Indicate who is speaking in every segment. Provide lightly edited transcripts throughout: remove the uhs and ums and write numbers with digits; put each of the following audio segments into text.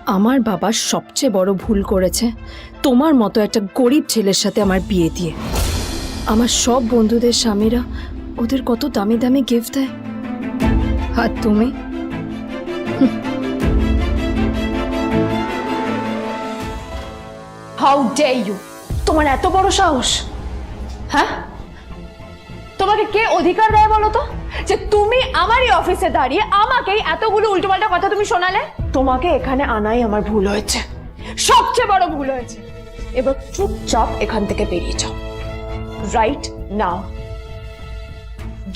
Speaker 1: আমার বাবা সবচেয়ে বড় ভুল করেছে তোমার মতো একটা গরিব ছেলের সাথে আমার বিয়ে দিয়ে। আমার সব বন্ধুদের স্বামীরা ওদের কত দামি দামি গিফট দেয়, আর তুমি হাউ ডে ইউ, তোমার এত বড় সাহস? হ্যাঁ, তোমাকে কে অধিকার দেয় বলো তো যে তুমি আমারই অফিসে দাঁড়িয়ে আমাকেই এতগুলো উল্টোপাল্টা কথা তুমি শোনালে? তোমাকে এখানে আনাই আমার ভুল হয়েছে, সবচেয়ে বড় ভুল হয়েছে। এবার চুপচাপ এখান থেকে বেরিয়ে যাও, রাইট নাও,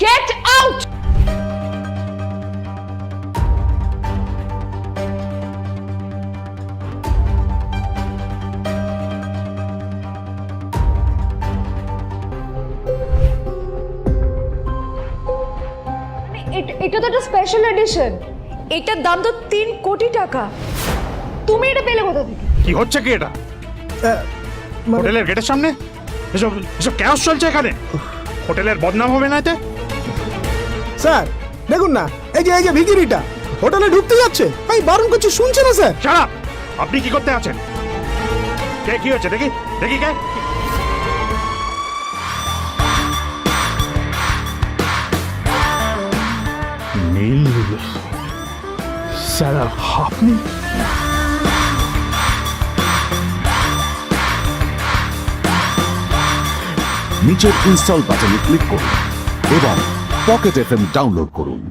Speaker 1: গেট আউট। এটা তো একটা স্পেশাল এডিশন, এটার দাম তো 3 কোটি টাকা। তুমি এটা পেলে কোথা থেকে?
Speaker 2: কি হচ্ছে কি এটা? হোটেলের গেটের সামনে এসব এসব ক্যাশ চলছে এখানে। হোটেলের বদনাম হবে না এতে?
Speaker 3: স্যার দেখুন না, এই যে ভিখিরিটা হোটেলে ঢুকতে যাচ্ছে, আমি বারণ করছি শুনছে না স্যার।
Speaker 2: Shut up! আপনি কি করতে আছেন? কে কি হচ্ছে দেখি দেখি কে? নীল স্যার, আপনি?
Speaker 4: নিচের ইনস্টল বাটনে ক্লিক করুন এবং পকেট এফএম ডাউনলোড করুন।